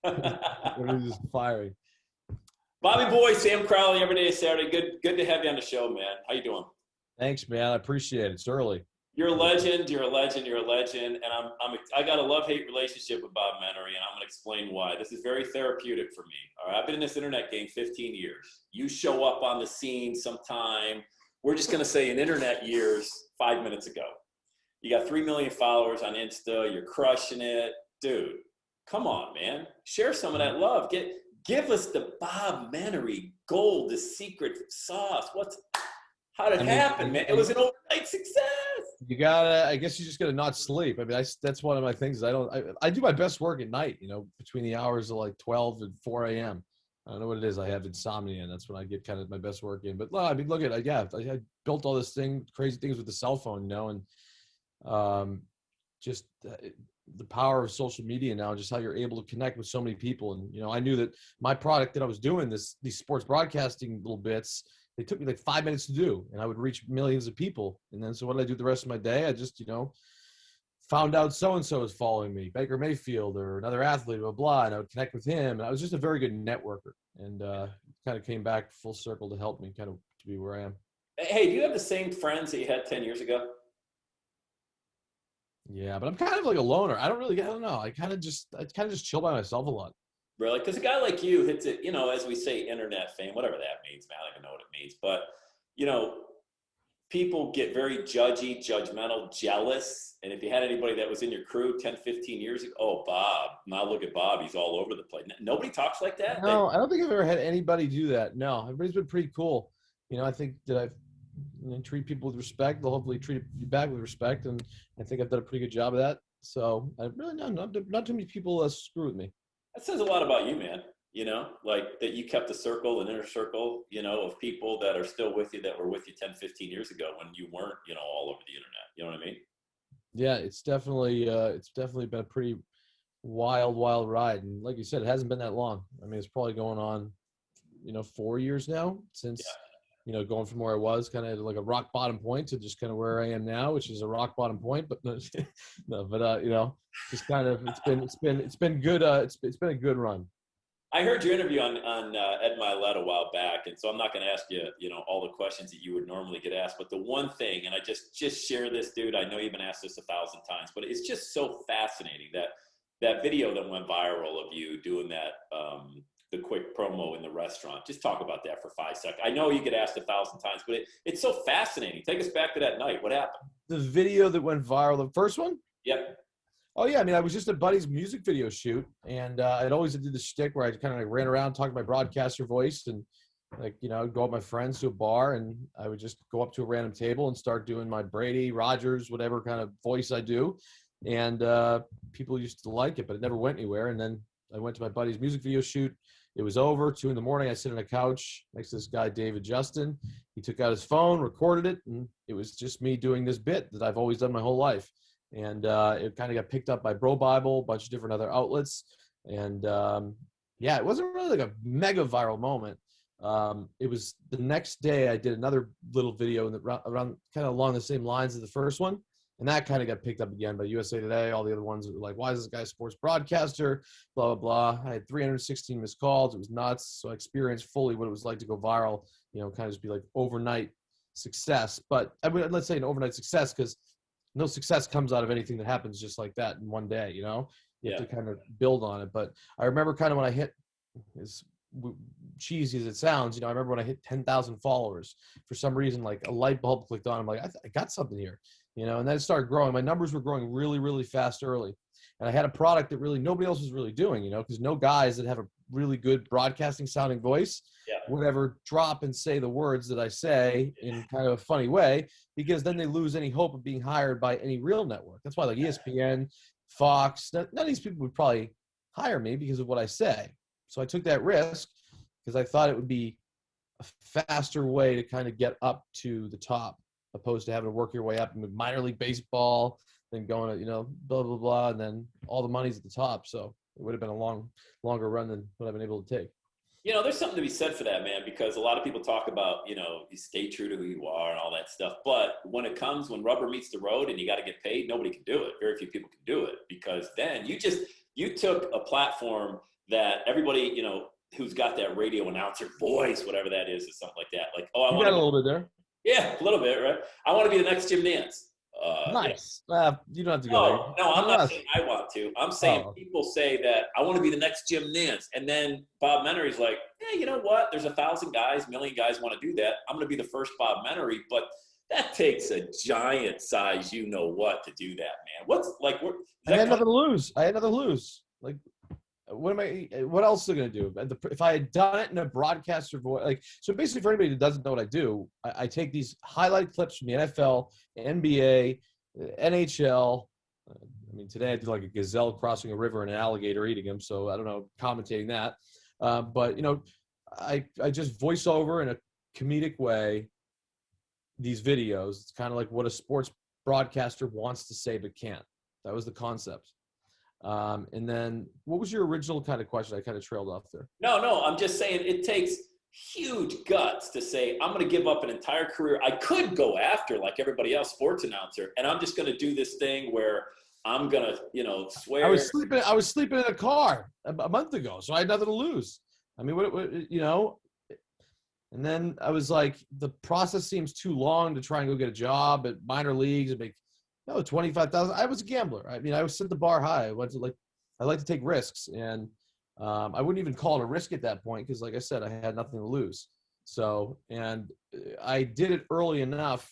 Everybody's just firing. Bobby Boy, Sam Crowley, every day is Saturday. Good to have you on the show, man. How you doing? Thanks, man. I appreciate it. It's early. You're a But legend. You're a legend. You're a legend. And I got a love-hate relationship with Bob Menery, and I'm going to explain why. This is very therapeutic for me. All right, I've been in this internet game 15 years. You show up on the scene sometime. We're just going to say in internet years, 5 minutes ago. You got 3 million followers on Insta. You're crushing it, dude. Come on, man. Share some of that love. Give us the Bob Menery gold, the secret sauce. How did it I mean, happen, man? It was an overnight success. you gotta. I guess you just gotta not sleep. I mean, that's one of my things. I do my best work at night. Between the hours of like 12 and 4 a.m. I don't know what it is. I have insomnia, and that's when I get kind of my best work in. But I mean, look at I built all this crazy things with the cell phone, and just the power of social media now, just how you're able to connect with so many people. And I knew that my product that I was doing, these sports broadcasting little bits, they took me like 5 minutes to do, and I would reach millions of people. And then so what did I do the rest of my day? I just found out so and so is following me, Baker Mayfield or another athlete, blah blah, and I would connect with him. And I was just a very good networker, and kind of came back full circle to help me kind of to be where I am. Hey, do you have the same friends that you had 10 years ago? Yeah, but I'm kind of like a loner. I don't know. I kind of just chill by myself a lot. Really? Because a guy like you hits it, as we say, internet fame, whatever that means, man. I don't even know what it means. But, you know, people get very judgy, judgmental, jealous. And if you had anybody that was in your crew 10, 15 years ago, oh, Bob, now look at Bob. He's all over the place. Nobody talks like that? No, I don't think I've ever had anybody do that. No, everybody's been pretty cool. I think that I've treat people with respect. They'll hopefully treat you back with respect, and I think I've done a pretty good job of that. So I really not too many people screw with me. That says a lot about you, man. Like that you kept a circle, an inner circle, of people that are still with you, that were with you 10, 15 years ago when you weren't, all over the internet. You know what I mean? Yeah, it's definitely been a pretty wild ride. And like you said, it hasn't been that long. I mean, it's probably going on, 4 years now since, going from where I was kind of like a rock bottom point to just kind of where I am now, which is a rock bottom point, but no, no, but just kind of, it's been good. It's been a good run. I heard your interview on Ed Milet a while back, and so I'm not going to ask you, all the questions that you would normally get asked. But the one thing, and I just share this, dude. I know you've been asked this 1,000 times, but it's just so fascinating that video that went viral of you doing that, the quick promo in the restaurant. Just talk about that for 5 seconds. I know you get asked 1,000 times, but it's so fascinating. Take us back to that night. What happened? The video that went viral, the first one. Yep. Oh yeah, I mean, I was just at Buddy's music video shoot, and I'd always did the shtick where I kind of like ran around talking my broadcaster voice, and I'd go with my friends to a bar, and I would just go up to a random table and start doing my Brady, Rogers, whatever kind of voice I do, and people used to like it, but it never went anywhere. And then I went to my buddy's music video shoot. It was over, 2 a.m. I sit on a couch next to this guy, David Justin. He took out his phone, recorded it, and it was just me doing this bit that I've always done my whole life. And it kind of got picked up by Bro Bible, a bunch of different other outlets. And it wasn't really like a mega viral moment. It was the next day I did another little video around kind of along the same lines as the first one. And that kind of got picked up again by USA Today. All the other ones were like, why is this guy a sports broadcaster? Blah, blah, blah. I had 316 missed calls. It was nuts. So I experienced fully what it was like to go viral, kind of just be like overnight success. But let's say an overnight success, because no success comes out of anything that happens just like that in one day, You have to kind of build on it. But I remember kind of when I hit, as cheesy as it sounds, I remember when I hit 10,000 followers, for some reason, like a light bulb clicked on. I'm like, I got something here, and then it started growing. My numbers were growing really, really fast early. And I had a product that really nobody else was really doing, because no guys that have a really good broadcasting sounding voice would ever drop and say the words that I say in kind of a funny way, because then they lose any hope of being hired by any real network. That's why like ESPN, Fox, none of these people would probably hire me because of what I say. So I took that risk because I thought it would be a faster way to kind of get up to the top, opposed to having to work your way up in minor league baseball, then going to, blah, blah, blah, and then all the money's at the top. So it would have been a longer run than what I've been able to take. There's something to be said for that, man, because a lot of people talk about, you stay true to who you are and all that stuff. But when rubber meets the road and you got to get paid, nobody can do it. Very few people can do it, because then You took a platform that everybody, you know, who's got that radio announcer voice, whatever that is something like that. Like, oh, I You want got a to, little bit there. yeah, a little bit, right? I want to be the next Jim Nance. You know, Nice. You don't have to go there. no, I'm For not us. saying I want to. I'm saying Oh, people say that I want to be the next Jim Nance. And then Bob Menery's like, hey, you know what? There's 1,000 guys, million guys want to do that. I'm going to be the first Bob Menery. But that takes a giant size, you know what, to do that, man. What's like, I had nothing to lose. Like, what else are I going to do? If I had done it in a broadcaster voice, like, so basically for anybody that doesn't know what I do, I take these highlight clips from the NFL, NBA, NHL. I mean, today I did like a gazelle crossing a river and an alligator eating him. So I don't know, commentating that. But, you know, I just voice over in a comedic way these videos. It's kind of like what a sports broadcaster wants to say but can't. That was the concept. And then what was your original kind of question? I kind of trailed off there. No, I'm just saying it takes huge guts to say, I'm going to give up an entire career. I could go after, like everybody else, sports announcer, and I'm just going to do this thing where I'm going to, you know, swear. I was sleeping in a car a month ago, so I had nothing to lose. I mean, what you know, and then I was like, the process seems too long to try and go get a job at minor leagues and make, no, 25,000. I was a gambler. I mean, I set the bar high. I like to take risks, and I wouldn't even call it a risk at that point because, like I said, I had nothing to lose. So, and I did it early enough,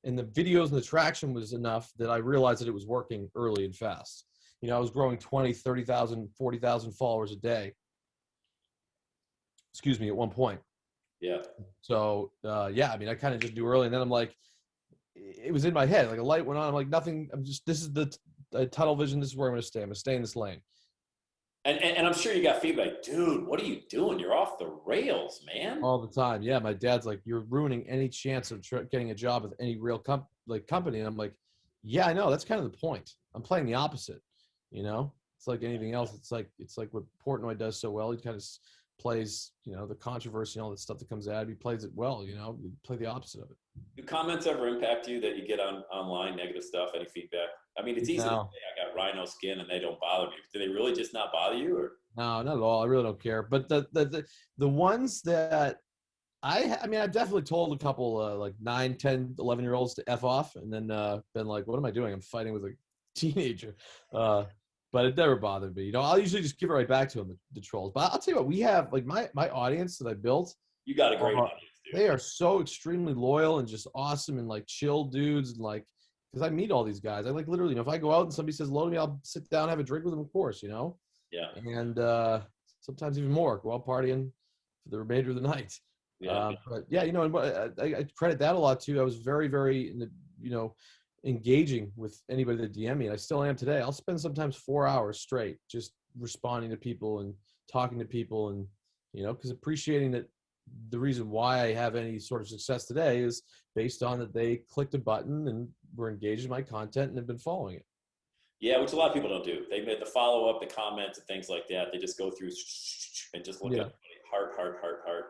and the videos and the traction was enough that I realized that it was working early and fast. You know, I was growing 20, 30,000, 40,000 followers a day. Excuse me, at one point. Yeah. So, yeah, I mean, I kind of just do early, and then I'm like, it was in my head, like a light went on. I'm like, nothing. This is the tunnel vision. This is where I'm going to stay. I'm going to stay in this lane. And I'm sure you got feedback, dude, what are you doing? You're off the rails, man. All the time. Yeah. My dad's like, you're ruining any chance of getting a job with any real company. And I'm like, yeah, I know. That's kind of the point. I'm playing the opposite. You know, it's like anything else. It's like what Portnoy does so well. He kind of plays, you know, the controversy and all that stuff that comes out. He plays it well, you know, you play the opposite of it. Do comments ever impact you that you get online, negative stuff, any feedback? I mean, it's easy to say I got rhino skin and they don't bother me. Do they really just not bother you? Or no, not at all. I really don't care. But the ones that I mean, I've definitely told a couple like 9, 10, 11-year-olds to F off, and then been like, what am I doing? I'm fighting with a teenager. But it never bothered me. You know, I'll usually just give it right back to them, the trolls. But I'll tell you what, we have like my audience that I built. You got a great audience, dude. They are so extremely loyal and just awesome and like chill dudes, and like, because I meet all these guys. I like literally, you know, if I go out and somebody says hello to me, I'll sit down, have a drink with them, of course, you know? Yeah. And sometimes even more, go out partying for the remainder of the night. Yeah. But yeah, you know, and I credit that a lot too. I was very, very, you know, engaging with anybody that DM me, and I still am today. I'll spend sometimes 4 hours straight just responding to people and talking to people, and you know, because appreciating that the reason why I have any sort of success today is based on that they clicked a button and were engaged in my content and have been following it. Yeah, which a lot of people don't do. They made the follow up, the comments, and things like that. They just go through and just look at heart.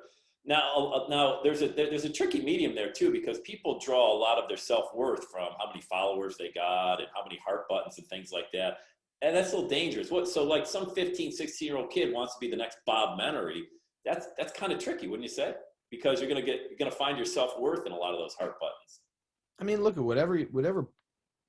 Now there's a tricky medium there too, because people draw a lot of their self-worth from how many followers they got and how many heart buttons and things like that. And that's a little dangerous. So like some 15, 16-year-old kid wants to be the next Bob Menery. That's kind of tricky, wouldn't you say? Because you're gonna find your self-worth in a lot of those heart buttons. I mean, look at whatever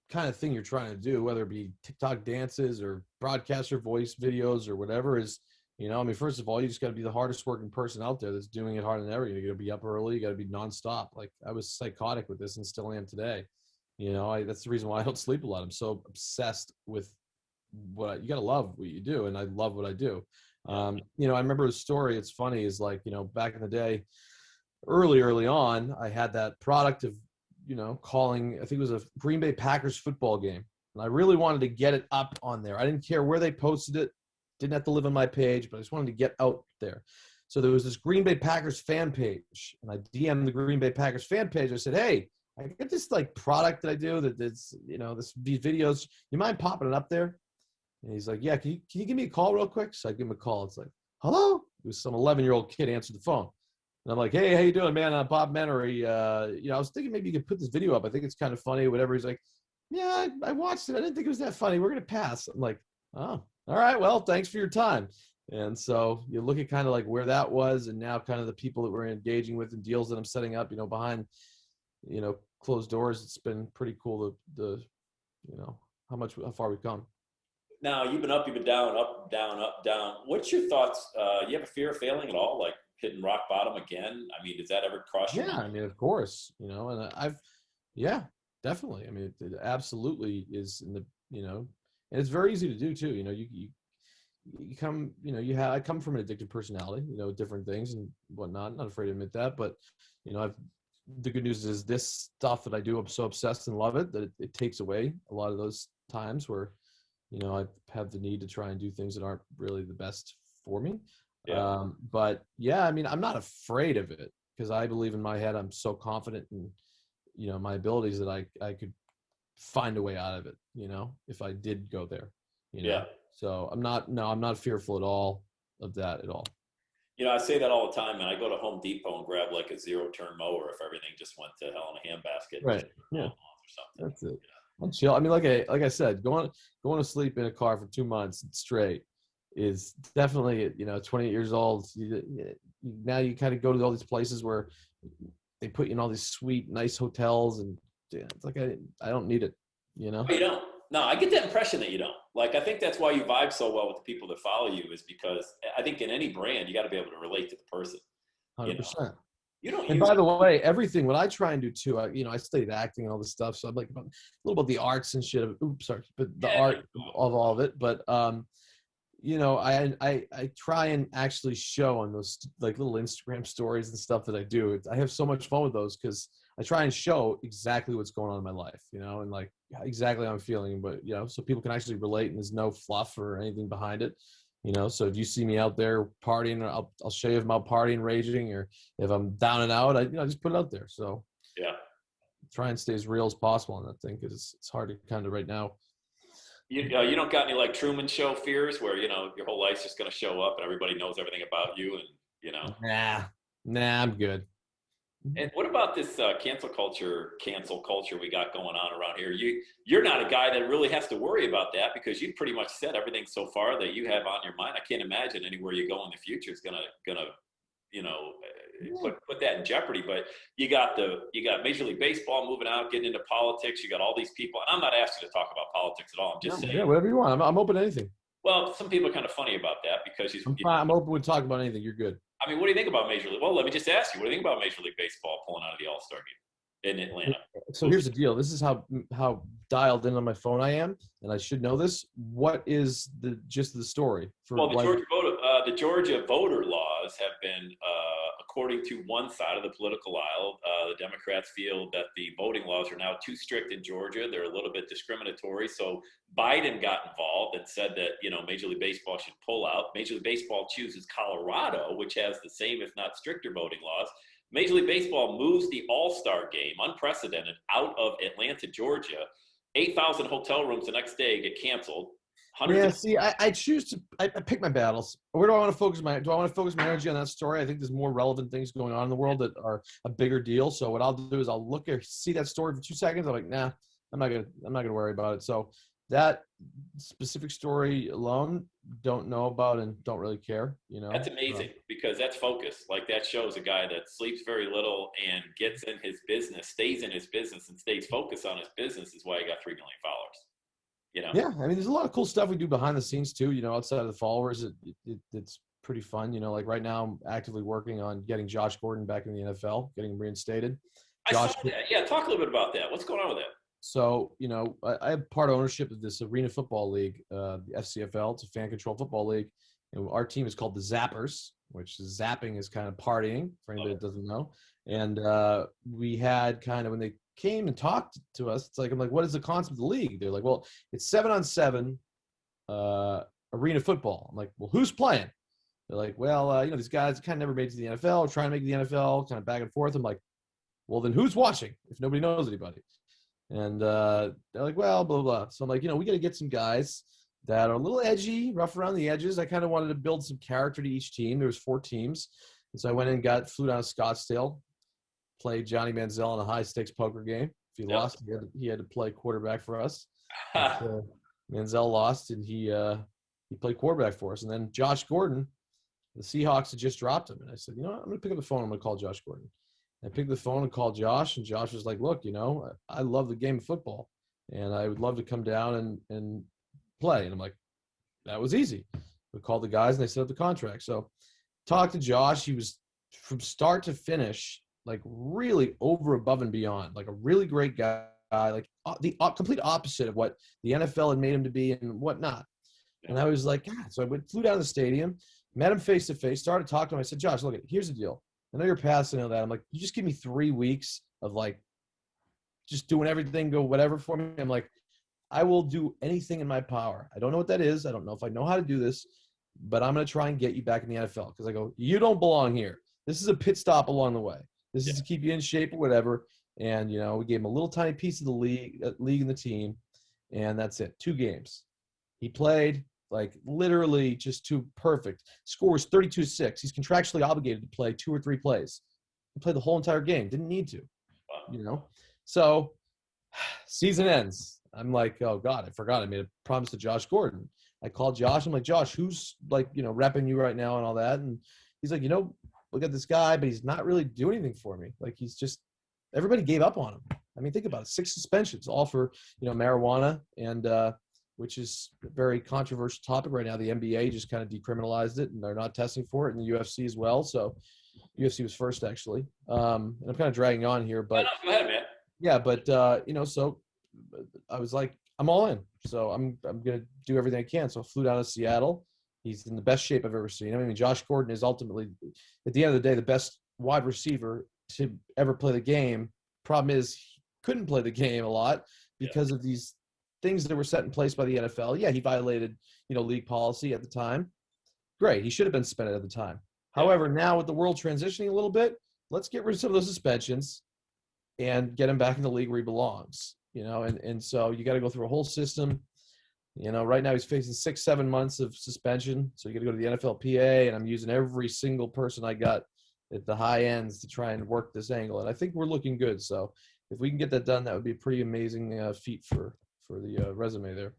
kind of thing you're trying to do, whether it be TikTok dances or broadcaster voice videos or whatever is, you know, I mean, first of all, you just got to be the hardest working person out there that's doing it harder than ever. You got to be up early. You got to be nonstop. Like I was psychotic with this and still am today. You know, that's the reason why I don't sleep a lot. I'm so obsessed with you got to love what you do. And I love what I do. You know, I remember a story. It's funny is like, you know, back in the day, early on, I had that product of, you know, calling, I think it was a Green Bay Packers football game. And I really wanted to get it up on there. I didn't care where they posted it. Didn't have to live on my page, but I just wanted to get out there. So there was this Green Bay Packers fan page, and I DM'd the Green Bay Packers fan page. I said, hey, I got this like product that I do that's, you know, these videos. You mind popping it up there? And he's like, yeah, can you give me a call real quick? So I give him a call. It's like, hello? It was some 11-year-old kid answered the phone. And I'm like, hey, how you doing, man? I'm Bob Menery. You know, I was thinking maybe you could put this video up. I think it's kind of funny, whatever. He's like, yeah, I watched it. I didn't think it was that funny. We're going to pass. I'm like, oh, All right. Well, thanks for your time. And so you look at kind of like where that was, and now kind of the people that we're engaging with and deals that I'm setting up, behind, closed doors. It's been pretty cool. How far we've come. Now you've been up, you've been down, up, down, up, down. What's your thoughts? You have a fear of failing at all, like hitting rock bottom again? I mean, does that ever cross your Yeah. I mind? mean, of course, and yeah, definitely. I mean, it absolutely is and it's very easy to do too. You come, I come from an addictive personality, different things and whatnot. Not afraid to admit that, but I've the good news is this stuff that I do, I'm so obsessed and love it that it takes away a lot of those times where, I have the need to try and do things that aren't really the best for me. Yeah. But yeah, I mean, I'm not afraid of it because I believe in my head. I'm so confident in, my abilities that I could find a way out of it, if I did go there, Yeah. so I'm not fearful at all of that at all. I say that all the time, and I go to Home Depot and grab like a zero-turn mower if everything just went to hell in a handbasket and just Right. mow Yeah. it off or something. That's it. I'm chill. I mean, like I said, going to sleep in a car for 2 months straight is definitely, 28 years old. Now you kind of go to all these places where they put you in all these sweet, nice hotels, and it's like I don't need it. Oh, you don't? No, I get that impression that you don't. Like, I think that's why you vibe so well with the people that follow you is because I think in any brand, you got to be able to relate to the person. You know, 100%. you don't And use. by the way, everything what I try and do too, I studied acting and all this stuff, so I'm like a little about the arts and shit. Oops, sorry, but the Yeah, art of all of it. But I try and actually show on those like little Instagram stories and stuff that I do. I have so much fun with those because I try and show exactly what's going on in my life, and like exactly how I'm feeling, but so people can actually relate and there's no fluff or anything behind it. So if you see me out there partying, I'll show you if I'm out partying, raging, or if I'm down and out, I just put it out there. So yeah. try and stay as real as possible on that thing because it's hard to kind of right now. You don't got any like Truman Show fears where your whole life's just going to show up and everybody knows everything about you and Nah, I'm good. And what about this cancel culture we got going on around here? You're not a guy that really has to worry about that because you pretty much said everything so far that you have on your mind. I can't imagine anywhere you go in the future is gonna put that in jeopardy. But you got Major League Baseball moving out, getting into politics. You got all these people, and I'm not asking you to talk about politics at all. I'm just Yeah, saying. whatever you want. I'm open to anything. Well, some people are kind of funny about that because I'm fine. I'm open to talk about anything. You're good. I mean, what do you think about Major League? Well, let me just ask you, what do you think about Major League Baseball pulling out of the All-Star game in Atlanta? So here's the deal. This is how dialed in on my phone I am, and I should know this. What is the gist of the story? Well, the Georgia voter laws have been, according to one side of the political aisle, the Democrats feel that the voting laws are now too strict in Georgia. They're a little bit discriminatory. So Biden got involved and said that Major League Baseball should pull out. Major League Baseball chooses Colorado, which has the same, if not stricter, voting laws. Major League Baseball moves the All-Star game, unprecedented, out of Atlanta, Georgia. 8,000 hotel rooms the next day get canceled. Yeah, see, I choose to I pick my battles. Where do I want to focus do I want to focus my energy on that story? I think there's more relevant things going on in the world that are a bigger deal. So what I'll do is I'll look at see that story for 2 seconds. I'm like, nah, I'm not gonna worry about it. So that specific story alone, don't know about and don't really care. That's amazing because that's focus. Like that shows a guy that sleeps very little and gets in his business, stays in his business, and stays focused on his business. Is why he got 3 million followers. Yeah, I mean, there's a lot of cool stuff we do behind the scenes too. Outside of the followers, it's pretty fun. Like right now, I'm actively working on getting Josh Gordon back in the NFL, getting him reinstated. I saw that. Yeah, talk a little bit about that. What's going on with that? So, I have part ownership of this arena football league, the FCFL. It's a fan-controlled football league, and our team is called the Zappers, which is zapping is kind of partying for anybody that doesn't know. And we had kind of when they came and talked to us, I'm like, what is the concept of the league? They're like, well, it's 7-on-7 arena football. I'm like, well, who's playing? They're like, well, these guys kind of never made it to the NFL, trying to make the NFL, kind of back and forth. I'm like, well, then who's watching if nobody knows anybody? And they're like, well, blah, blah, blah. So I'm like, we got to get some guys that are a little edgy, rough around the edges. I kind of wanted to build some character to each team. There was 4 teams. And so I went and flew down to Scottsdale, played Johnny Manziel in a high-stakes poker game. If he lost, he had to play quarterback for us. Manziel lost, and he he played quarterback for us. And then Josh Gordon, the Seahawks had just dropped him. And I said, you know what? I'm going to pick up the phone. I'm going to call Josh Gordon. I picked the phone and called Josh, and Josh was like, look, you know, I love the game of football, and I would love to come down and play. And I'm like, that was easy. We called the guys, and they set up the contract. So talked to Josh. He was, from start to finish, like really over, above, and beyond, like a really great guy, like the complete opposite of what the NFL had made him to be and whatnot. And I was like, God. So I flew down to the stadium, met him face to face, started talking to him. I said, Josh, look, here's the deal. I know you're passing all that. I'm like, you just give me 3 weeks of like just doing everything, go whatever for me. I'm like, I will do anything in my power. I don't know what that is. I don't know if I know how to do this, but I'm going to try and get you back in the NFL. Because I go, you don't belong here. This is a pit stop along the way. This is to keep you in shape or whatever. And, you know, we gave him a little tiny piece of the league and the team. And that's it. 2 games. He played like literally just too perfect. Scores 32-6. He's contractually obligated to play 2 or 3 plays. He played the whole entire game. Didn't need to, you know? So season ends. I'm like, oh God, I forgot. I made a promise to Josh Gordon. I called Josh. I'm like, Josh, who's like, you know, repping you right now and all that? And he's like, you know, look at this guy, but he's not really doing anything for me. Like he's just, everybody gave up on him. I mean, think about it. 6 suspensions, all for, you know, marijuana, and which is a very controversial topic right now. The NBA just kind of decriminalized it, and they're not testing for it, and the UFC as well. So UFC was first, actually. And I'm kind of dragging on here, but go ahead, man. Yeah, but you know, so I was like, I'm all in. So I'm gonna do everything I can. So I flew down to Seattle. He's in the best shape I've ever seen him. I mean, Josh Gordon is ultimately, at the end of the day, the best wide receiver to ever play the game. Problem is, he couldn't play the game a lot because of these things that were set in place by the NFL. Yeah, he violated, you know, league policy at the time. Great, he should have been suspended at the time. However, now with the world transitioning a little bit, let's get rid of some of those suspensions and get him back in the league where he belongs, you know? And so you got to go through a whole system. You know, right now he's facing 6-7 months of suspension. So you got to go to the NFLPA, and I'm using every single person I got at the high ends to try and work this angle. And I think we're looking good. So if we can get that done, that would be a pretty amazing feat for the resume there.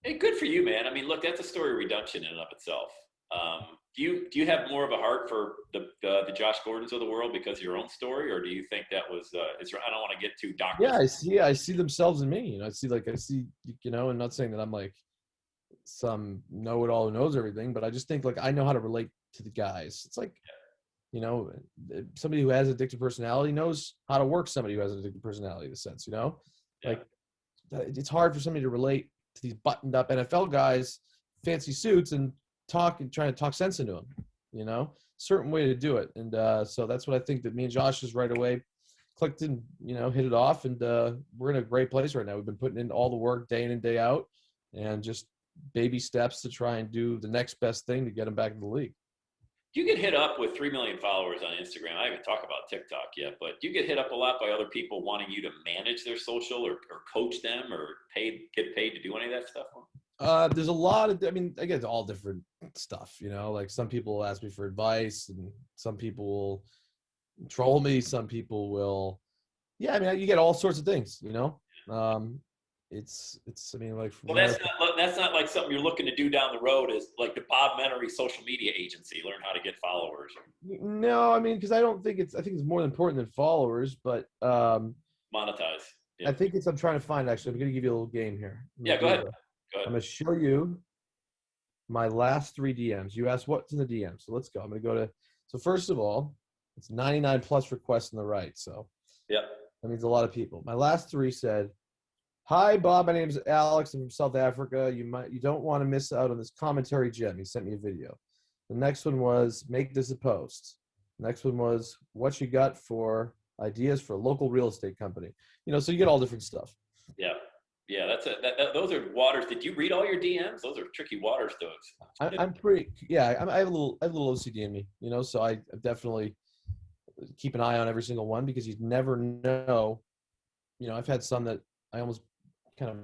Hey, good for you, man. I mean, look, that's a story of redemption in and of itself. Do you have more of a heart for the Josh Gordons of the world because of your own story, or do you think that was I don't want to get too doctor? Yeah, I see themselves in me. You know, I see, you know, and not saying that I'm like some know-it-all who knows everything, but I just think like I know how to relate to the guys. It's like, you know, somebody who has addictive personality knows how to work somebody who has an addictive personality in a sense, you know? Like it's hard for somebody to relate to these buttoned up NFL guys, fancy suits, and trying to talk sense into them, you know, certain way to do it. And so that's what I think that me and Josh just right away clicked and, you know, hit it off. And we're in a great place right now. We've been putting in all the work day in and day out, and just baby steps to try and do the next best thing to get him back in the league. Do you get hit up with 3 million followers on Instagram? I haven't talked about TikTok yet, but do you get hit up a lot by other people wanting you to manage their social or coach them or get paid to do any of that stuff? There's a lot of, I mean, I get all different stuff, you know, like some people will ask me for advice, and some people will troll me. Some people will, I mean, you get all sorts of things, you know? It's, I mean, like, well, that's not like something you're looking to do down the road, is like the Bob Menery social media agency, learn how to get followers. No, I mean, cause I think it's more important than followers, but, monetize. Yeah. I think I'm trying to find, actually, I'm going to give you a little game here. Yeah, go ahead. I'm going to show you my last 3 DMs. You asked what's in the DM. So let's go. I'm going to go to, so first of all, it's 99 plus requests on the right. So that means a lot of people. My last 3 said, hi, Bob, my name is Alex. I'm from South Africa. You don't want to miss out on this commentary gem. He sent me a video. The next one was, make this a post. The next one was, what you got for ideas for a local real estate company. You know, so you get all different stuff. Yeah. Yeah, those are waters. Did you read all your DMs? Those are tricky waters, those. I'm pretty. Yeah, I have a little OCD in me, you know. So I definitely keep an eye on every single one, because you never know. You know, I've had some that I almost kind of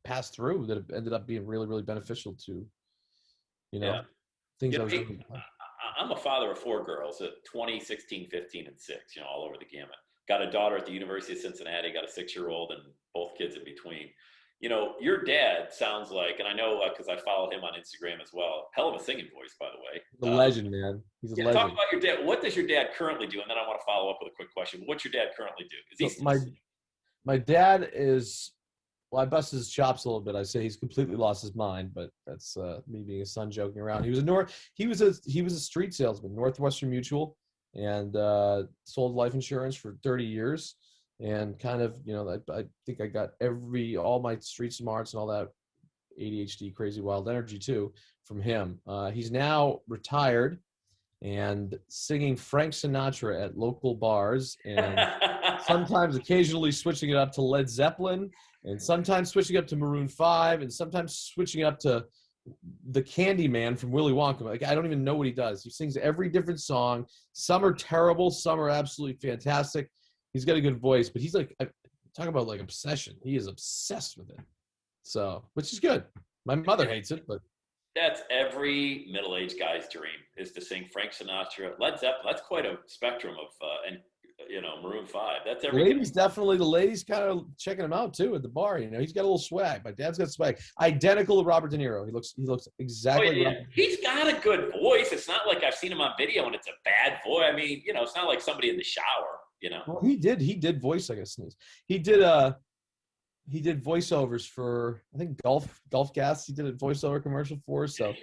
passed through that have ended up being really, really beneficial to, you know, things I was doing. I'm a father of 4 girls, 20, 16, 15, and 6. You know, all over the gamut. Got a daughter at the University of Cincinnati. Got a 6-year-old, and both kids in between. Your dad sounds like, and I know because I follow him on Instagram as well. Hell of a singing voice, by the way. He's a legend, man. He's a Yeah, talk legend. about your dad. What does your dad currently do? And then I want to follow up with a quick question. What's your dad currently do? Is he So still my dad is, well, I bust his chops a little bit. I say he's completely lost his mind, but that's me being a son joking around. He was a street salesman, Northwestern Mutual, and sold life insurance for 30 years. And kind of, I think I got all my street smarts and all that ADHD, crazy wild energy too, from him. He's now retired and singing Frank Sinatra at local bars, and sometimes occasionally switching it up to Led Zeppelin, and sometimes switching up to Maroon 5, and sometimes switching up to the Candy Man from Willy Wonka. Like, I don't even know what he does. He sings every different song. Some are terrible, some are absolutely fantastic. He's got a good voice, but he's like, talk about like obsession. He is obsessed with it. So, which is good. My mother hates it, but That's every middle-aged guy's dream, is to sing Frank Sinatra, Led Zeppelin. That's quite a spectrum of, and Maroon 5. That's every the ladies kind of checking him out too at the bar. He's got a little swag. My dad's got swag. Identical to Robert De Niro. He looks exactly. yeah. He's got a good voice. It's not like I've seen him on video and it's a bad voice. I mean, it's not like somebody in the shower. Well, he did voice, like a sneeze. He did voiceovers for, I think, Gulf Gas. He did a voiceover commercial for us. So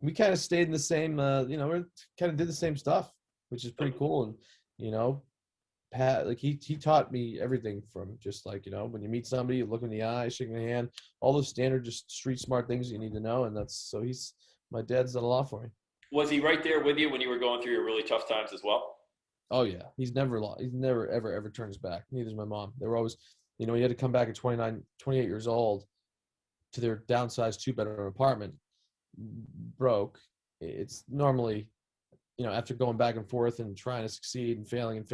we kind of stayed in the same, we kind of did the same stuff, which is pretty cool. And, Pat, like he taught me everything from just like, when you meet somebody, you look in the eye, shaking the hand, all those standard, just street smart things you need to know. And my dad's done a lot for me. Was he right there with you when you were going through your really tough times as well? Oh yeah. He's never ever turned his back. Neither's my mom. They were always, he had to come back at 28 years old to their downsized 2-bedroom apartment, broke. It's normally, after going back and forth and trying to succeed and failing,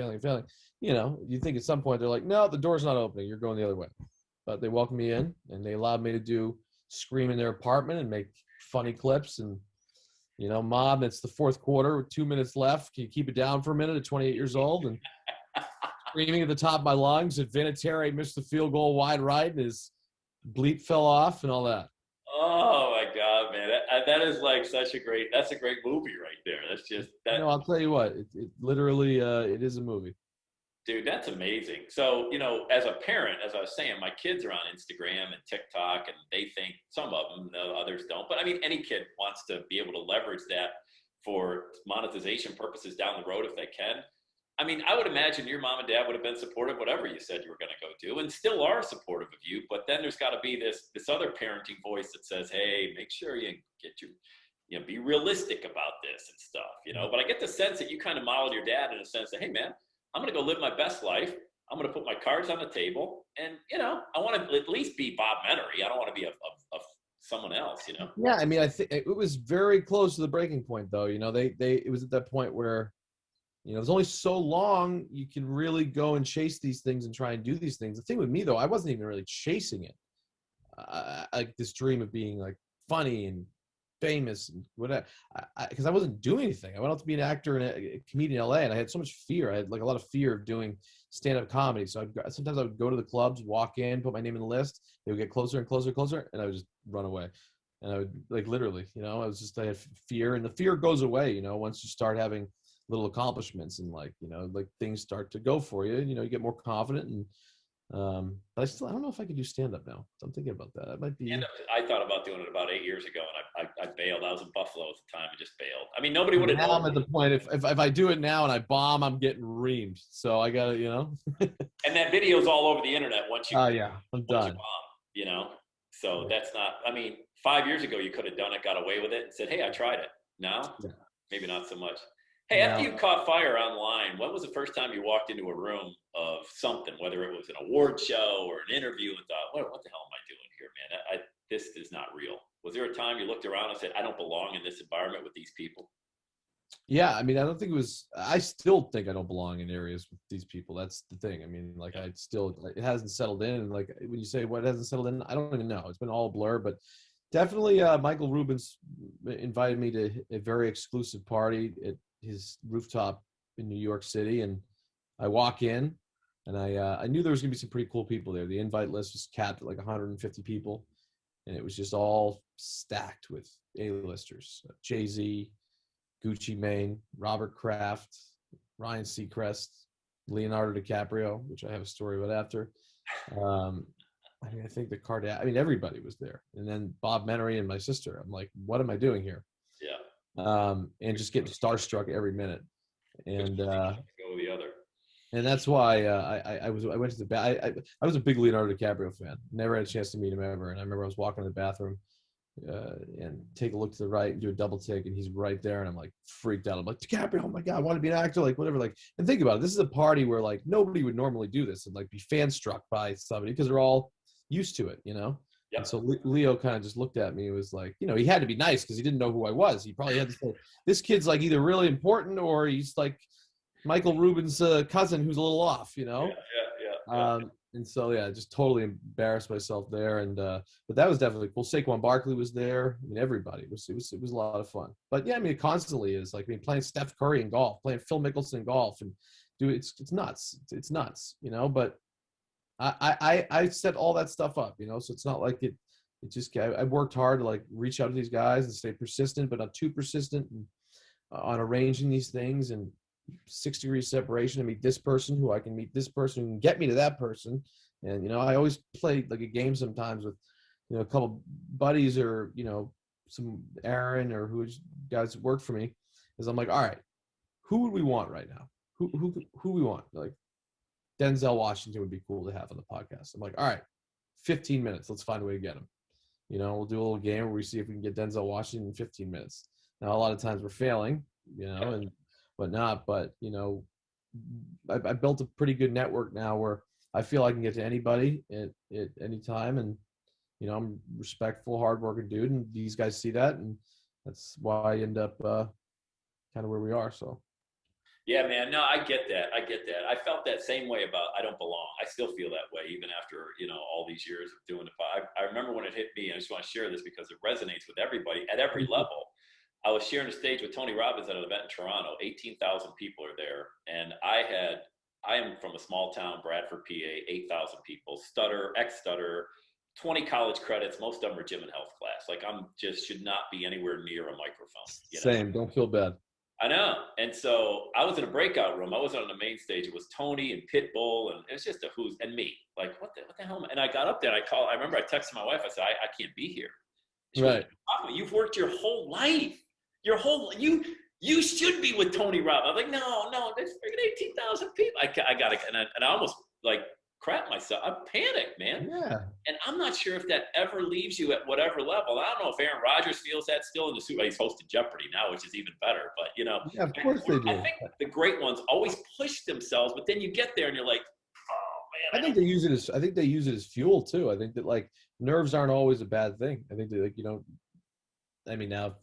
you think at some point they're like, no, the door's not opening. You're going the other way. But they welcomed me in and they allowed me to scream in their apartment and make funny clips. And, Mom, it's the fourth quarter with 2 minutes left. Can you keep it down for a minute at 28 years old? And screaming at the top of my lungs that Vinatieri missed the field goal wide right and his bleep fell off and all that. Oh my God, man. That is like that's a great movie right there. That's just that. I'll tell you what, it literally, it is a movie. Dude, that's amazing. So, as a parent, as I was saying, my kids are on Instagram and TikTok, and they think, some of them, others don't. But I mean, any kid wants to be able to leverage that for monetization purposes down the road if they can. I mean, I would imagine your mom and dad would have been supportive, whatever you said you were going to go do, and still are supportive of you. But then there's got to be this other parenting voice that says, hey, make sure you get your, be realistic about this and stuff, But I get the sense that you kind of modeled your dad in a sense that, hey, man, I'm going to go live my best life. I'm going to put my cards on the table. And, I want to at least be Bob Menery. I don't want to be a someone else, Yeah, I mean, I think it was very close to the breaking point, though. It was at that point where, there's only so long you can really go and chase these things and try and do these things. The thing with me, though, I wasn't even really chasing it. Like this dream of being like funny and famous and whatever, because I wasn't doing anything. I went out to be an actor and a comedian in LA, and I had so much fear. I had like a lot of fear of doing stand-up comedy. So sometimes I would go to the clubs, walk in, put my name in the list. They would get closer and closer and closer, and I would just run away. And I would like literally, I had fear, and the fear goes away, once you start having little accomplishments and like things start to go for you. You get more confident and. But I don't know if I could do stand-up now. So I'm thinking about that. It might be. I thought about doing it about 8 years ago, and I bailed. I was in Buffalo at the time and just bailed. I mean, nobody would have known. Now I'm at the point if I do it now and I bomb, I'm getting reamed. So I got to, And that video's all over the internet once you. Oh yeah, I'm done. You bomb, So that's not. I mean, 5 years ago you could have done it, got away with it, and said, "Hey, I tried it." Now, maybe not so much. Hey, after you caught fire online, when was the first time you walked into a room of something, whether it was an award show or an interview, and thought, what the hell am I doing here, man? This is not real. Was there a time you looked around and said, I don't belong in this environment with these people? Yeah, I mean, I still think I don't belong in areas with these people. That's the thing. I mean, like, it hasn't settled in. And like, when you say what hasn't settled in, I don't even know. It's been all a blur, but definitely Michael Rubin's invited me to a very exclusive party at his rooftop in New York City. And I walk in And I knew there was gonna be some pretty cool people there. The invite list was capped at like 150 people, and it was just all stacked with A-listers: Jay-Z, Gucci Mane, Robert Kraft, Ryan Seacrest, Leonardo DiCaprio, which I have a story about after. Um, I mean, I think everybody was there, and then Bob Menery and my sister. I'm like, what am I doing here? Yeah. And just getting starstruck every minute, and Go the other. and that's why I went to the I was a big Leonardo DiCaprio fan. Never had a chance to meet him ever, and I remember I was walking to the bathroom and take a look to the right and do a double take, and he's right there, and I'm like freaked out. I'm like, DiCaprio, oh my god, I want to be an actor, like whatever. Like, and think about it, this is a party where like nobody would normally do this and like be fan struck by somebody because they're all used to it, you know. Yep. And so Leo kind of just looked at me and was like, you know, he had to be nice because he didn't know who I was. He probably had to say, this kid's like either really important or he's like Michael Rubin's cousin who's a little off, you know. Yeah. And so yeah, just totally embarrassed myself there. And but that was definitely cool. Saquon Barkley was there. I mean, everybody it was a lot of fun. But yeah, I mean, it constantly is like, I mean, playing Steph Curry in golf, playing Phil Mickelson in golf, and it's nuts. It's nuts, you know. But I set all that stuff up, you know. So it's not like it just I worked hard to like reach out to these guys and stay persistent, but not too persistent, and, on arranging these things and 6 degrees separation to meet this person who I can meet this person who can get me to that person. And, you know, I always play like a game sometimes with, you know, a couple buddies or, you know, some Aaron or who guys work for me, is I'm like, all right, who would we want right now? Who we want? Like Denzel Washington would be cool to have on the podcast. I'm like, all right, 15 minutes. Let's find a way to get him. You know, we'll do a little game where we see if we can get Denzel Washington in 15 minutes. Now, a lot of times we're failing, you know, and whatnot, but you know, I built a pretty good network now where I feel I can get to anybody at any time, and you know, I'm a respectful, hardworking dude, and these guys see that, and that's why I end up kind of where we are. So. Yeah, man. No, I get that. I felt that same way about I don't belong. I still feel that way even after, you know, all these years of doing it. I remember when it hit me, and I just want to share this because it resonates with everybody at every level. I was sharing a stage with Tony Robbins at an event in Toronto. 18,000 people are there. And I am from a small town, Bradford, PA, 8,000 people, ex-stutter, 20 college credits. Most of them are gym and health class. Like should not be anywhere near a microphone. You know? Same. Don't feel bad. I know. And so I was in a breakout room. I wasn't on the main stage. It was Tony and Pitbull, and it was just and me. Like, what the hell? And I got up there and I remember I texted my wife. I said, I can't be here. She right. Goes, you've worked your whole life. You should be with Tony Robbins. I'm like, no, there's freaking 18,000 people. I got it. And I almost like crap myself. I panicked, man. Yeah. And I'm not sure if that ever leaves you at whatever level. I don't know if Aaron Rodgers feels that still in the Super Bowl. He's hosted Jeopardy now, which is even better. But, you know, yeah, of course they do. I think the great ones always push themselves, but then you get there and you're like, oh, man. I think they use it as fuel too. I think that like nerves aren't always a bad thing. I think that, like, you know, I mean, now,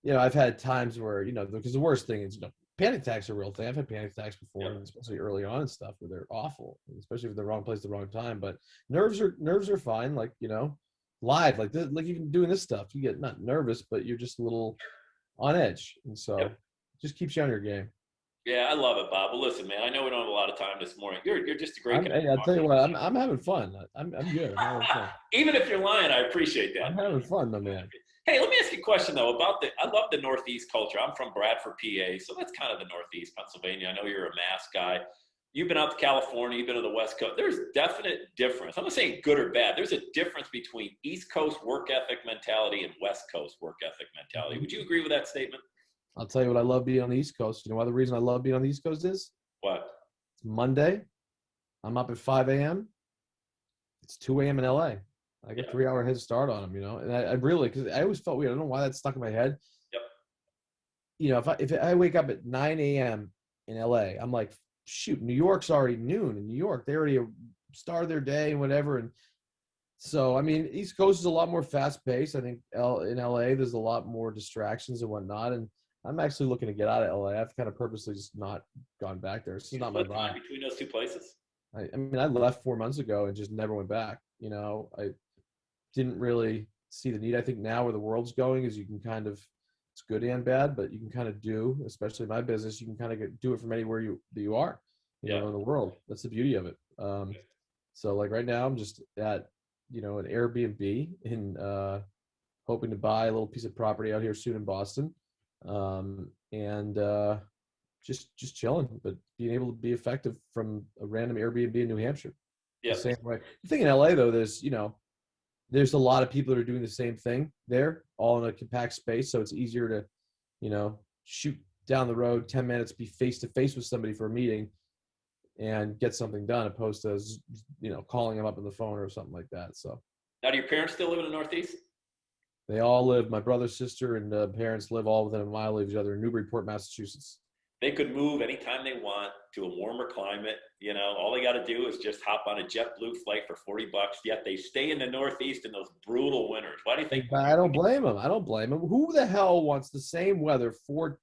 you know, I've had times where, you know, because the worst thing is, you know, panic attacks are a real thing. I've had panic attacks before, yeah. Especially early on and stuff where they're awful, especially if they're the wrong place at the wrong time. But nerves are fine. Like, you know, live, like this, like even doing this stuff, you get not nervous, but you're just a little on edge. And so it just keeps you on your game. Yeah, I love it, Bob. Well, listen, man, I know we don't have a lot of time this morning. You're just a great guy. Hey, I'll tell you what, I'm having fun. I'm good. I'm having fun. Even if you're lying, I appreciate that. I'm having fun, my man. Hey, let me ask you a question, though, I love the Northeast culture. I'm from Bradford, PA, so that's kind of the Northeast, Pennsylvania. I know you're a Mass guy. You've been out to California. You've been to the West Coast. There's definite difference. I'm not saying good or bad. There's a difference between East Coast work ethic mentality and West Coast work ethic mentality. Would you agree with that statement? I'll tell you what I love being on the East Coast. You know why the reason I love being on the East Coast is? What? It's Monday. I'm up at 5 a.m. It's 2 a.m. in LA. I get 3-hour head start on them, you know, and I really, because I always felt weird. I don't know why that stuck in my head. Yep. You know, if I wake up at 9 a.m. in LA, I'm like, shoot, New York's already noon in New York. They already started their day and whatever. And so, I mean, East Coast is a lot more fast paced. I think in LA, there's a lot more distractions and whatnot. And I'm actually looking to get out of LA. I've kind of purposely just not gone back there. It's just not my vibe. Between those two places? I mean, I left 4 months ago and just never went back. You know, I didn't really see the need. I think now where the world's going is you can kind of, it's good and bad, but you can kind of do, especially my business, you can kind of do it from anywhere you are. Yeah. in the world. That's the beauty of it. So like right now I'm just at, an Airbnb in, hoping to buy a little piece of property out here soon in Boston. And just chilling, but being able to be effective from a random Airbnb in New Hampshire. The Yeah. same way. The thing in LA though, there's a lot of people that are doing the same thing there, all in a compact space. So it's easier to, shoot down the road 10 minutes, be face to face with somebody for a meeting and get something done, opposed to, calling them up on the phone or something like that. So Now, do your parents still live in the Northeast? they all live, my brother, sister, and parents live all within a mile of each other in Newburyport, Massachusetts. They could move anytime they want to a warmer climate. All they got to do is just hop on a JetBlue flight for $40. Yet they stay in the Northeast in those brutal winters. Why do you think? I don't blame them. I don't blame them. Who the hell wants the same weather for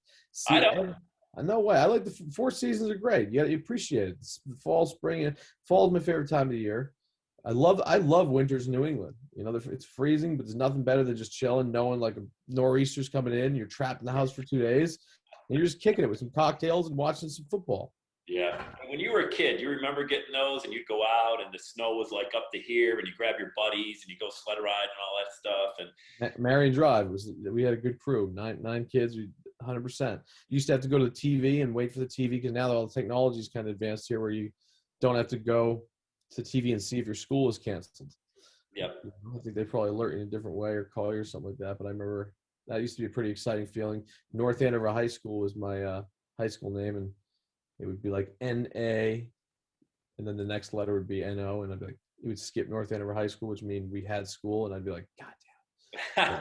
I don't. No way. I like the four seasons are great. You appreciate it. The fall, spring, fall is my favorite time of the year. I love winters in New England. It's freezing, but there's nothing better than just chilling, knowing like a nor'easter's coming in. You're trapped in the house for 2 days, and you're just kicking it with some cocktails and watching some football. Yeah. When you were a kid, you remember getting those, and you'd go out, and the snow was like up to here, and you grab your buddies, and you go sled ride and all that stuff. And Marion Drive we had a good crew, nine kids. We 100%. You used to have to go to the TV and wait for the TV because now all the technology is kind of advanced here, where you don't have to go to TV and see if your school is canceled. Yep. I think they probably alert you in a different way or call you or something like that. But I remember that used to be a pretty exciting feeling. North Andover High School was my high school name, and it would be like NA, and then the next letter would be NO, and I'd be like, it would skip North Andover High School, which means we had school, and I'd be like, God damn.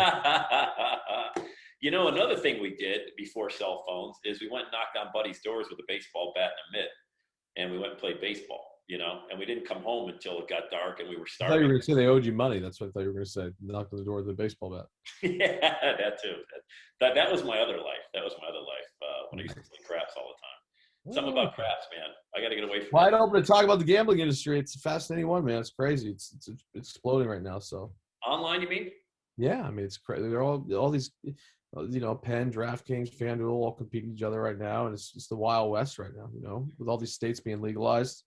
Another thing we did before cell phones is we went and knocked on buddies' doors with a baseball bat and a mitt, and we went and played baseball. And we didn't come home until it got dark and we were I starving. thought you were going to say they owed you money. That's what I thought you were going to say. Knocked on the door with a baseball bat. Yeah, that too. That was my other life. When I used to play craps all the time. Something about craps, man. I got to get away from Wide open to talk about the gambling industry. It's a fascinating one, man. It's crazy. It's exploding right now. So online, you mean? Yeah, I mean it's crazy. They're all these, Penn, DraftKings, FanDuel, all competing each other right now, and it's just the Wild West right now. With all these states being legalized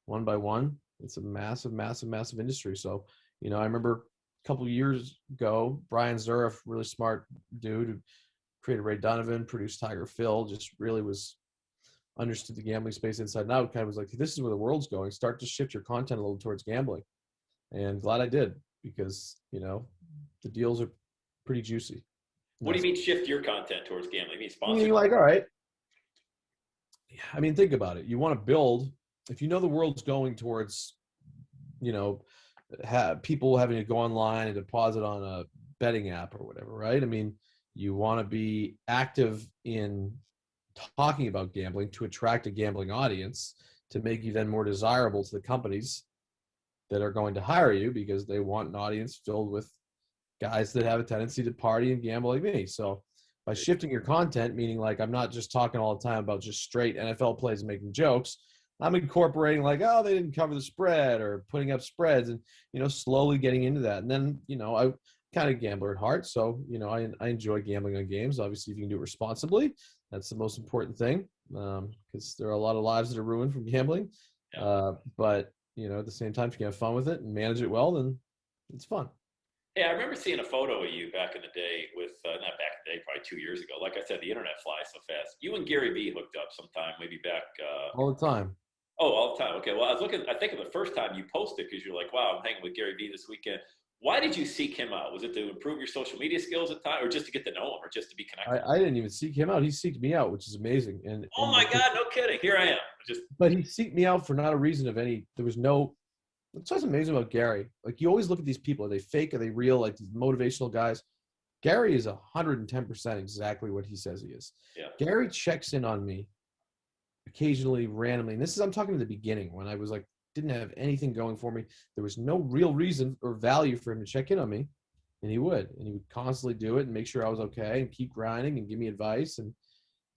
one by one, it's a massive, massive, massive industry. So, I remember a couple of years ago, Brian Zurif, really smart dude, who created Ray Donovan, produced Tiger Phil, just really understood the gambling space inside and out. Kind of was like, this is where the world's going. Start to shift your content a little towards gambling, and glad I did, because the deals are pretty juicy. What do you mean shift your content towards gambling? You mean sponsored? Meaning like, all right. I mean, think about it. You want to build, if the world's going towards, people having to go online and deposit on a betting app or whatever, right? I mean, you want to be active in talking about gambling to attract a gambling audience, to make you then more desirable to the companies that are going to hire you, because they want an audience filled with guys that have a tendency to party and gamble like me. So by shifting your content, meaning like I'm not just talking all the time about just straight NFL plays and making jokes, I'm incorporating like, oh, they didn't cover the spread, or putting up spreads, and slowly getting into that. And then I kind of gambler at heart, so I enjoy gambling on games. Obviously, if you can do it responsibly, that's the most important thing, because there are a lot of lives that are ruined from gambling. Yeah. But at the same time, if you can have fun with it and manage it well, then it's fun. Yeah, I remember seeing a photo of you back in the day with, not back in the day, probably 2 years ago. Like I said, the internet flies so fast. You and Gary Vee hooked up sometime, maybe back. All the time. Oh, all the time. Okay, well, I think of the first time you posted, because you're like, wow, I'm hanging with Gary Vee this weekend. Why did you seek him out? Was it to improve your social media skills at the time, or just to get to know him, or just to be connected? I didn't even seek him out. He seeked me out, which is amazing. Oh my God, no kidding. Here I am. But he seeked me out for not a reason of any. There was no. That's what's amazing about Gary. Like, you always look at these people. Are they fake? Are they real? Like these motivational guys. Gary is 110% exactly what he says he is. Yeah. Gary checks in on me occasionally, randomly. And I'm talking in the beginning, when I was like, didn't have anything going for me. There was no real reason or value for him to check in on me. And he would constantly do it and make sure I was okay and keep grinding and give me advice. And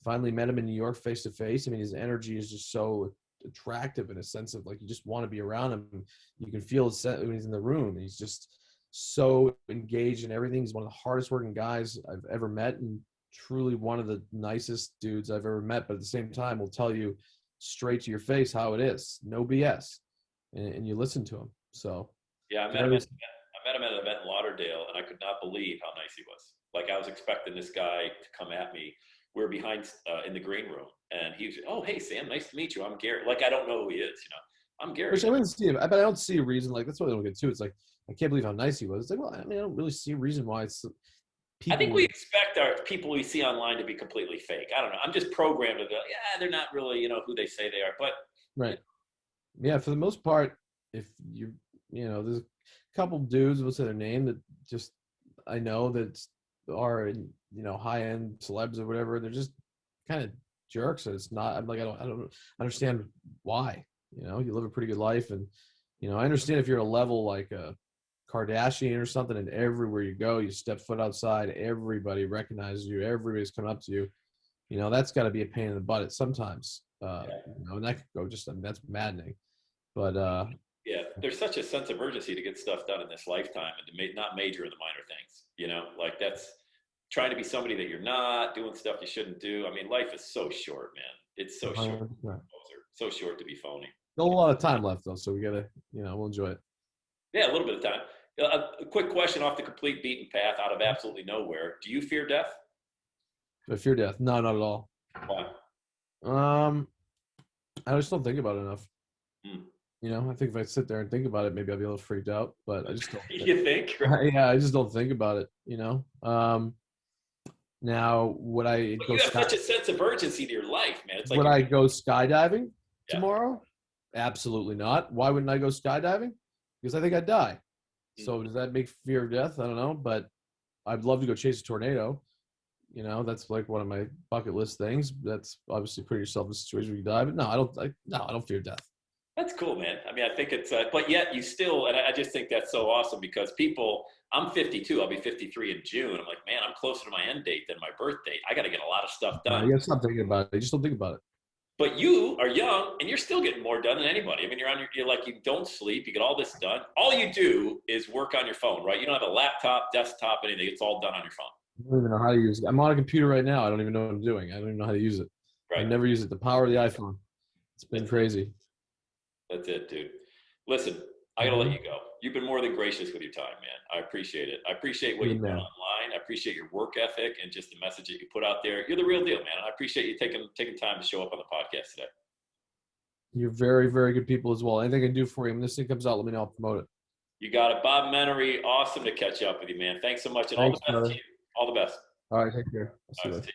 finally met him in New York face to face. I mean, his energy is just so attractive, in a sense of like, you just want to be around him. You can feel his when he's in the room. He's just so engaged in everything. He's one of the hardest working guys I've ever met, and truly one of the nicest dudes I've ever met. But at the same time, will tell you straight to your face how it is, no BS, and you listen to him. So Yeah, I met him at an event in Lauderdale, and I could not believe how nice he was. Like, I was expecting this guy to come at me. We were behind in the green room, and he was, oh, hey, Sam, nice to meet you. I'm Gary. Like, I don't know who he is, you know. I'm Gary. Which I wouldn't see, but I don't see a reason. Like, that's what I don't get too. It's like, I can't believe how nice he was. It's like, well, I mean, I don't really see a reason why it's I people. think we expect our people we see online to be completely fake. I don't know. I'm just programmed to go, yeah, they're not really, you know, who they say they are. But Right. Yeah, for the most part, if you know, there's a couple dudes, we'll say their name, that just I know that are, you know, high end celebs or whatever. They're just kind of jerks. And it's not. I'm like, I don't understand why. You know, you live a pretty good life, and you know, I understand if you're a level like a Kardashian or something, and everywhere you go, you step foot outside, everybody recognizes you, everybody's coming up to you. You know, that's got to be a pain in the butt at sometimes. You know, and that could go just, I mean, that's maddening. But yeah, there's such a sense of urgency to get stuff done in this lifetime and to not major in the minor things. You know, like that's trying to be somebody that you're not, doing stuff you shouldn't do. I mean, life is so short, man. It's so short. So short to be phony. Still a lot of time left though, so we gotta, you know, we'll enjoy it. Yeah, a little bit of time. A quick question off the complete beaten path, out of absolutely nowhere. Do you fear death? Do I fear death? No, not at all. Why? I just don't think about it enough. Hmm. You know, I think if I sit there and think about it, maybe I'll be a little freaked out. But I just don't. You think? Right? Yeah, I just don't think about it. You know. Now, would I But go? you have such a sense of urgency to your life, man. It's like Would I go skydiving Yeah. tomorrow? Absolutely not. Why wouldn't I go skydiving? Because I think I'd die. So does that make fear of death? I don't know, but I'd love to go chase a tornado. You know, that's like one of my bucket list things. That's obviously putting yourself in a situation where you die. But no, I don't fear death. That's cool, man. I mean, I think it's, but yet you still, and I just think that's so awesome because people, I'm 52, I'll be 53 in June. I'm like, man, I'm closer to my end date than my birth date. I got to get a lot of stuff done. You got to stop thinking about it. You just don't think about it. But you are young and you're still getting more done than anybody. I mean, you're like, you don't sleep, you get all this done. All you do is work on your phone, right? You don't have a laptop, desktop, anything. It's all done on your phone. I don't even know how to use it. I'm on a computer right now. I don't even know what I'm doing. I don't even know how to use it. Right. I never use it. The power of the iPhone. It's been crazy. That's it, dude. Listen, I got to let you go. You've been more than gracious with your time, man. I appreciate it. I appreciate what you've done online. I appreciate your work ethic and just the message that you put out there. You're the real deal, man. I appreciate you taking time to show up on the podcast today. You're very, very good people as well. Anything I can do for you, when this thing comes out, let me know. I'll promote it. You got it. Bob Menery, awesome to catch up with you, man. Thanks so much. And all the best to you. All the best. All right, take care. All right,